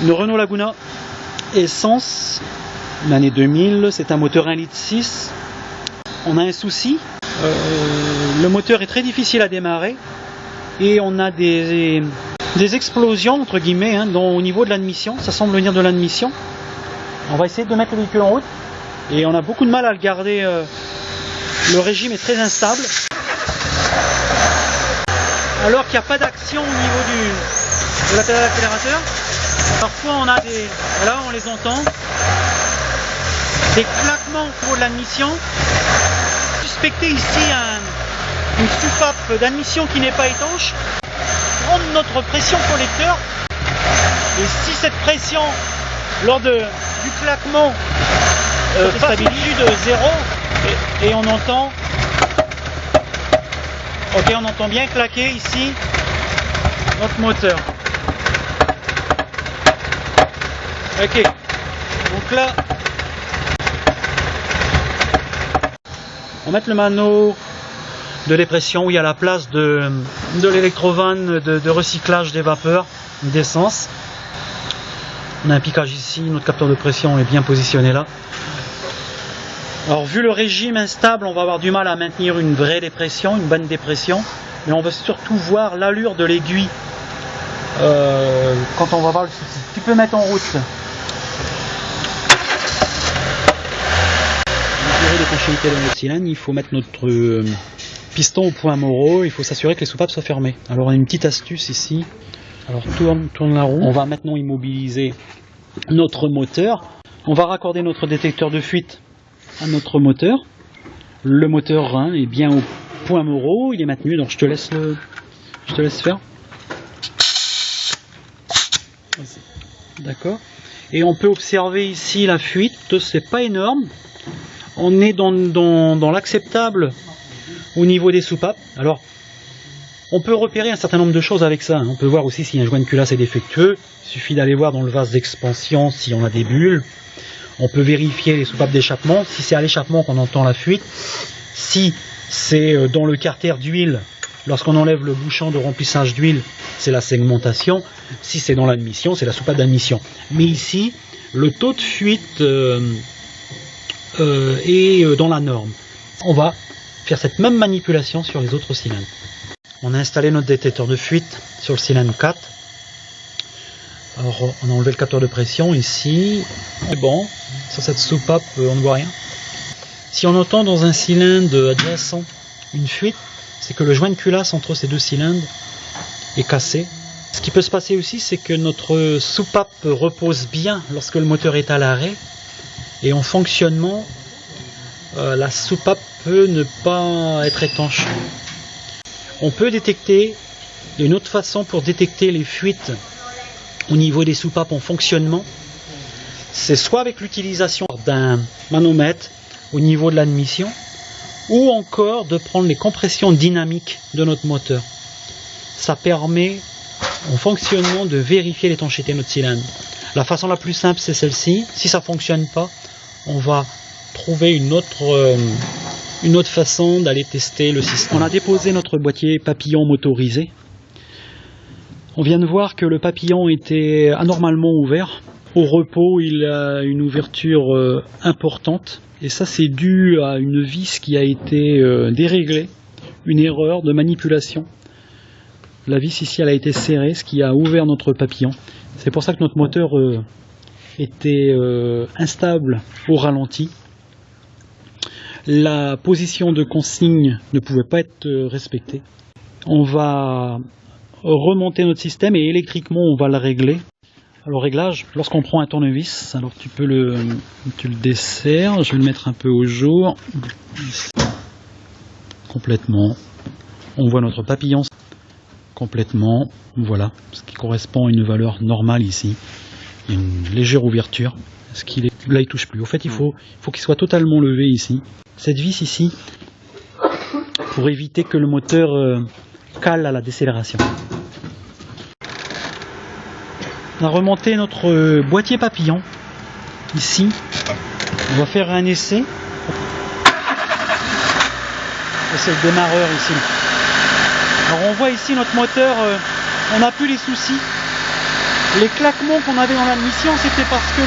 Une Renault Laguna essence, l'année 2000, c'est un moteur 1,6 litre. On a un souci, le moteur est très difficile à démarrer et on a des explosions entre guillemets hein, au niveau de l'admission, ça semble venir de l'admission. On va essayer de mettre le véhicule en route et on a beaucoup de mal à le garder, le régime est très instable. Alors qu'il n'y a pas d'action au niveau de la pédale d'accélérateur. Parfois on a des, là on les entend, des claquements au niveau de l'admission. Suspecter ici une soupape d'admission qui n'est pas étanche, prendre notre pression collecteur et si cette pression lors du claquement passe au-dessus de 0 et on entend, ok, on entend bien claquer ici notre moteur. Ok, donc là on va mettre le mano de dépression où il y a la place de l'électrovanne de recyclage des vapeurs d'essence. On a un piquage ici, notre capteur de pression est bien positionné là. Alors vu le régime instable, on va avoir du mal à maintenir une vraie dépression, une bonne dépression, mais on va surtout voir l'allure de l'aiguille quand on va voir le souci. Tu peux mettre en route. L'étanchéité de notre cylindre, il faut mettre notre piston au point Moreau, il faut s'assurer que les soupapes soient fermées. Alors on a une petite astuce ici, alors tourne la roue, on va maintenant immobiliser notre moteur, on va raccorder notre détecteur de fuite à notre moteur, le moteur hein, est bien au point Moreau, il est maintenu, donc je te laisse faire. D'accord. Et on peut observer ici la fuite, c'est pas énorme. On est dans l'acceptable au niveau des soupapes. Alors, on peut repérer un certain nombre de choses avec ça. On peut voir aussi si un joint de culasse est défectueux. Il suffit d'aller voir dans le vase d'expansion si on a des bulles. On peut vérifier les soupapes d'échappement. Si c'est à l'échappement qu'on entend la fuite. Si c'est dans le carter d'huile, lorsqu'on enlève le bouchon de remplissage d'huile, c'est la segmentation. Si c'est dans l'admission, c'est la soupape d'admission. Mais ici, le taux de fuite est dans la norme. On va faire cette même manipulation sur les autres cylindres. On a installé notre détecteur de fuite sur le cylindre 4. Alors on a enlevé le capteur de pression ici. C'est bon, sur cette soupape on ne voit rien. Si on entend dans un cylindre adjacent une fuite, c'est que le joint de culasse entre ces deux cylindres est cassé. Ce qui peut se passer aussi, c'est que notre soupape repose bien lorsque le moteur est à l'arrêt. Et en fonctionnement, la soupape peut ne pas être étanche. On peut détecter, une autre façon pour détecter les fuites au niveau des soupapes en fonctionnement, c'est soit avec l'utilisation d'un manomètre au niveau de l'admission, ou encore de prendre les compressions dynamiques de notre moteur. Ça permet en fonctionnement de vérifier l'étanchéité de notre cylindre. La façon la plus simple c'est celle-ci. Si ça ne fonctionne pas, on va trouver une autre façon d'aller tester le système. On a déposé notre boîtier papillon motorisé. On vient de voir que le papillon était anormalement ouvert. Au repos, il a une ouverture importante. Et ça, c'est dû à une vis qui a été déréglée, une erreur de manipulation. La vis ici, elle a été serrée, ce qui a ouvert notre papillon. C'est pour ça que notre moteur était instable au ralenti. La position de consigne ne pouvait pas être respectée. On va remonter notre système et électriquement on va le régler. Alors réglage, lorsqu'on prend un tournevis, alors tu le desserres, je vais le mettre un peu au jour. Complètement. On voit notre papillon complètement, voilà, ce qui correspond à une valeur normale ici. Il y a une légère ouverture. Là il touche plus. Au fait il faut qu'il soit totalement levé ici. Cette vis ici, pour éviter que le moteur cale à la décélération. On a remonté notre boîtier papillon ici. On va faire un essai. C'est le démarreur ici. Alors on voit ici notre moteur, on n'a plus les soucis. Les claquements qu'on avait dans l'admission, c'était parce que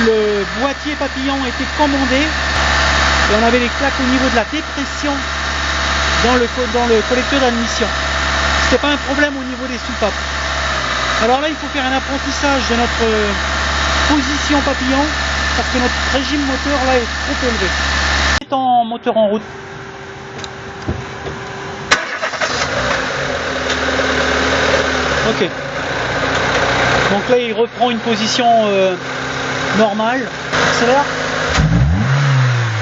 le boîtier papillon était commandé et on avait les claques au niveau de la dépression dans le collecteur d'admission. C'était pas un problème au niveau des soupapes. Alors là, il faut faire un apprentissage de notre position papillon parce que notre régime moteur là est trop élevé. C'est en moteur en route. Ok. Donc là, il reprend une position normale. Accélère.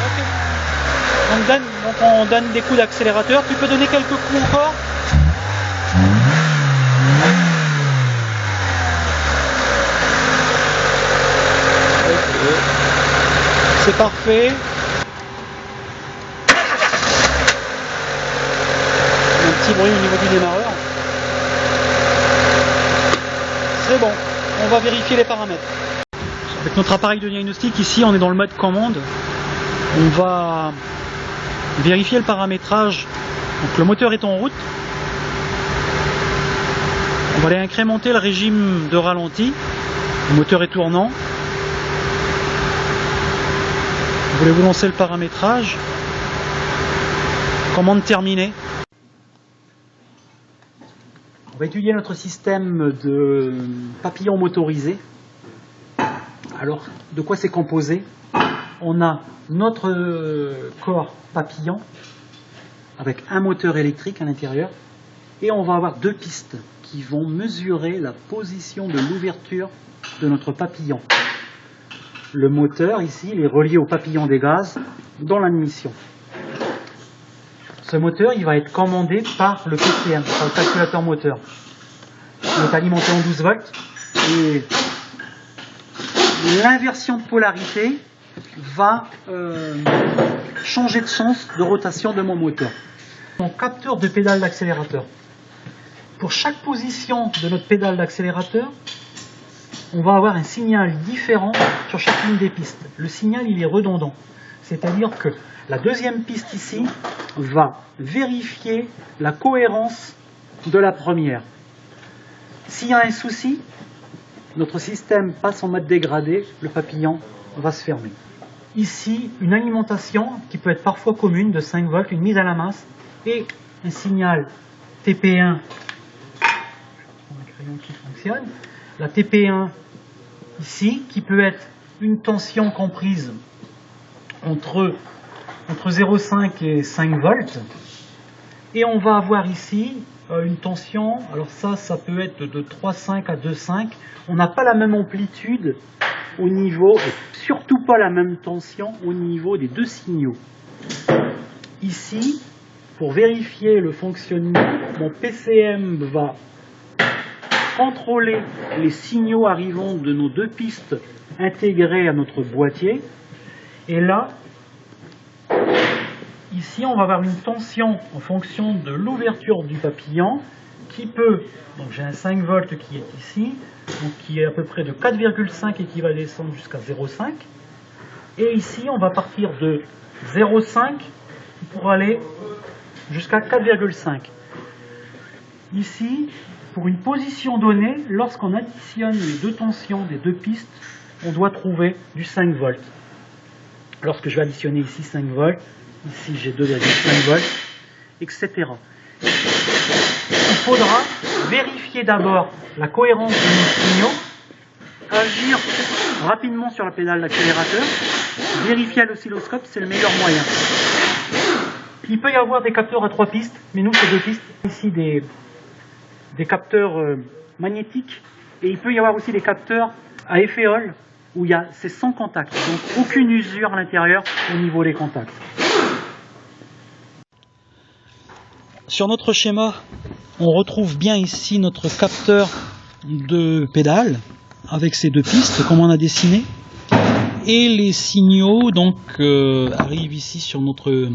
Okay. Donc on donne des coups d'accélérateur. Tu peux donner quelques coups encore. Okay. C'est parfait. Un petit bruit au niveau du démarreur. C'est bon, on va vérifier les paramètres. Avec notre appareil de diagnostic, ici on est dans le mode commande. On va vérifier le paramétrage. Donc le moteur est en route. On va aller incrémenter le régime de ralenti. Le moteur est tournant. Voulez-vous lancer le paramétrage? Commande terminée. On va étudier notre système de papillon motorisé. Alors, de quoi c'est composé? On a notre corps papillon avec un moteur électrique à l'intérieur et on va avoir deux pistes qui vont mesurer la position de l'ouverture de notre papillon. Le moteur ici, il est relié au papillon des gaz dans l'admission. Ce moteur, il va être commandé par le PCM, par le calculateur moteur. Il est alimenté en 12 volts et l'inversion de polarité va changer de sens de rotation de mon moteur. Mon capteur de pédale d'accélérateur. Pour chaque position de notre pédale d'accélérateur, on va avoir un signal différent sur chacune des pistes. Le signal, il est redondant. C'est-à-dire que la deuxième piste ici va vérifier la cohérence de la première. S'il y a un souci, notre système passe en mode dégradé, le papillon va se fermer. Ici, une alimentation qui peut être parfois commune de 5 volts, une mise à la masse et un signal TP1. Un crayon qui fonctionne. La TP1 ici, qui peut être une tension comprise entre 0,5 et 5 volts. Et on va avoir ici une tension, alors ça peut être de 3,5 à 2,5. On n'a pas la même amplitude au niveau, et surtout pas la même tension au niveau des deux signaux. Ici, pour vérifier le fonctionnement, mon PCM va contrôler les signaux arrivant de nos deux pistes intégrées à notre boîtier. Et là, ici, on va avoir une tension en fonction de l'ouverture du papillon qui peut, donc j'ai un 5 volts qui est ici, donc qui est à peu près de 4,5 et qui va descendre jusqu'à 0,5. Et ici, on va partir de 0,5 pour aller jusqu'à 4,5. Ici, pour une position donnée, lorsqu'on additionne les deux tensions des deux pistes, on doit trouver du 5 volts. Lorsque je vais additionner ici 5 volts, ici j'ai 2,5 volts, etc. Il faudra vérifier d'abord la cohérence de nos signaux, agir rapidement sur la pédale d'accélérateur, vérifier à l'oscilloscope, c'est le meilleur moyen. Il peut y avoir des capteurs à 3 pistes, mais nous c'est 2 pistes. Ici des capteurs magnétiques, et il peut y avoir aussi des capteurs à effet Hall, où c'est sans contact, donc aucune usure à l'intérieur au niveau des contacts. Sur notre schéma, on retrouve bien ici notre capteur de pédale avec ces deux pistes comme on a dessiné, et les signaux donc arrivent ici sur notre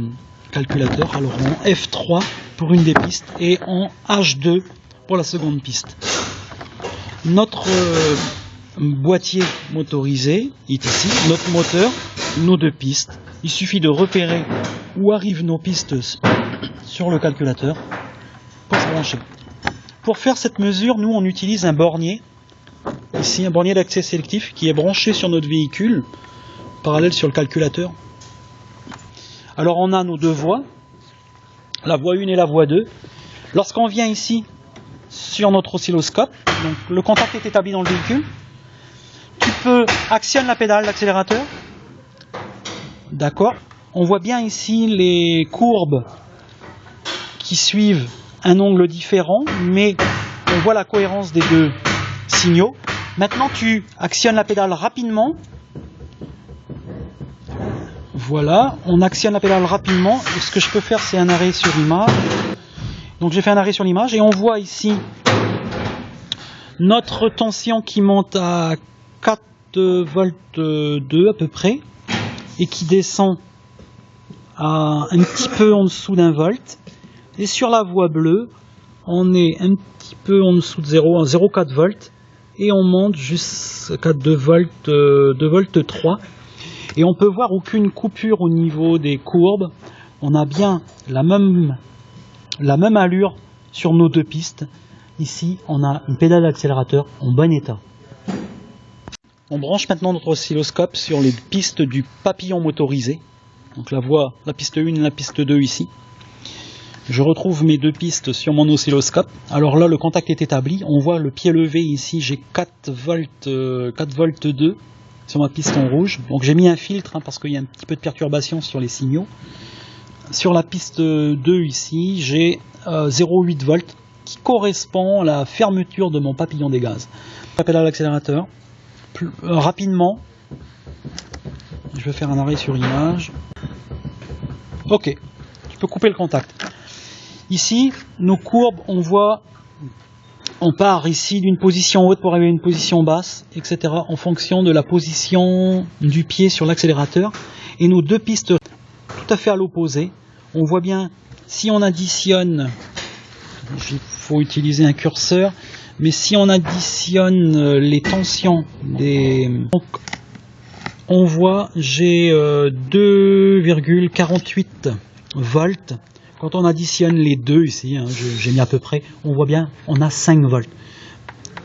calculateur, alors en F3 pour une des pistes et en H2 pour la seconde piste. Notre boîtier motorisé est ici, notre moteur, nos deux pistes. Il suffit de repérer où arrivent nos pistes sur le calculateur pour se brancher. Pour faire cette mesure, nous on utilise un bornier. Ici, un bornier d'accès sélectif qui est branché sur notre véhicule, parallèle sur le calculateur. Alors on a nos deux voies, la voie 1 et la voie 2. Lorsqu'on vient ici sur notre oscilloscope, donc le contact est établi dans le véhicule, tu peux actionner la pédale d'accélérateur. D'accord. On voit bien ici les courbes qui suivent un angle différent, mais on voit la cohérence des deux signaux. Maintenant tu actionnes la pédale rapidement. Voilà, on actionne la pédale rapidement. Et ce que je peux faire, c'est un arrêt sur image. Donc j'ai fait un arrêt sur l'image et on voit ici notre tension qui monte à 4 volts 2 à peu près et qui descend à un petit peu en dessous d'1 volt. Et sur la voie bleue, on est un petit peu en dessous de 0, à 0,4 volts et on monte jusqu'à 2 volts 3. Et on peut voir aucune coupure au niveau des courbes. On a bien la même allure sur nos deux pistes. Ici, on a une pédale d'accélérateur en bon état. On branche maintenant notre oscilloscope sur les pistes du papillon motorisé. Donc la piste 1 et la piste 2 ici. Je retrouve mes deux pistes sur mon oscilloscope. Alors là, le contact est établi. On voit le pied levé ici. J'ai 4 volts 2 sur ma piste en rouge. Donc j'ai mis un filtre parce qu'il y a un petit peu de perturbation sur les signaux. Sur la piste 2 ici, j'ai 0,8 volts qui correspond à la fermeture de mon papillon des gaz. Je pédale l'accélérateur rapidement. Je vais faire un arrêt sur image. Ok, tu peux couper le contact. Ici, nos courbes, on voit, on part ici d'une position haute pour arriver à une position basse, etc. en fonction de la position du pied sur l'accélérateur. Et nos deux pistes tout à fait à l'opposé. On voit bien, si on additionne, il faut utiliser un curseur, mais si on additionne les tensions donc on voit j'ai 2,48 volts. Quand on additionne les deux ici, j'ai mis à peu près, on voit bien, on a 5 volts.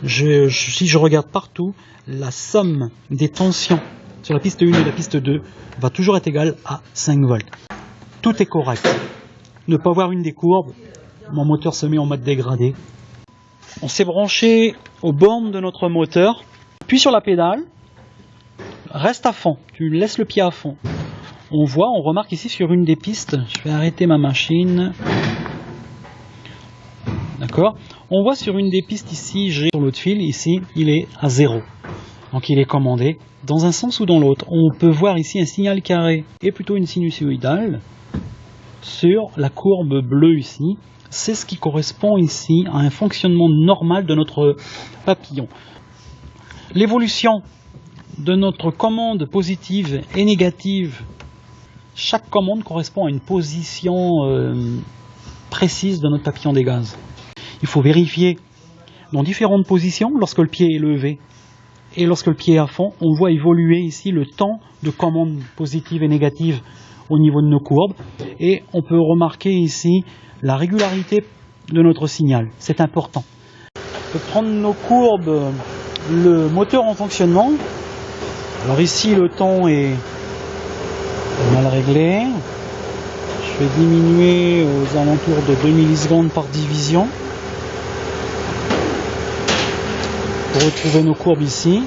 Si je regarde partout, la somme des tensions sur la piste 1 et la piste 2 va toujours être égale à 5 volts. Tout est correct. Ne pas voir une des courbes, mon moteur se met en mode dégradé. On s'est branché aux bornes de notre moteur, puis sur la pédale, reste à fond, tu laisses le pied à fond. On remarque ici sur une des pistes, je vais arrêter ma machine. D'accord. On voit sur une des pistes ici, j'ai sur l'autre fil, ici, il est à 0. Donc il est commandé dans un sens ou dans l'autre. On peut voir ici un signal carré et plutôt une sinusoïdale sur la courbe bleue ici. C'est ce qui correspond ici à un fonctionnement normal de notre papillon. L'évolution de notre commande positive et négative, chaque commande correspond à une position précise de notre papillon des gaz. Il faut vérifier dans différentes positions lorsque le pied est levé et lorsque le pied est à fond. On voit évoluer ici le temps de commande positive et négative au niveau de nos courbes et on peut remarquer ici la régularité de notre signal. C'est important. On peut prendre nos courbes, le moteur en fonctionnement. Alors ici le temps est mal réglé. Je vais diminuer aux alentours de 2 millisecondes par division pour retrouver nos courbes ici.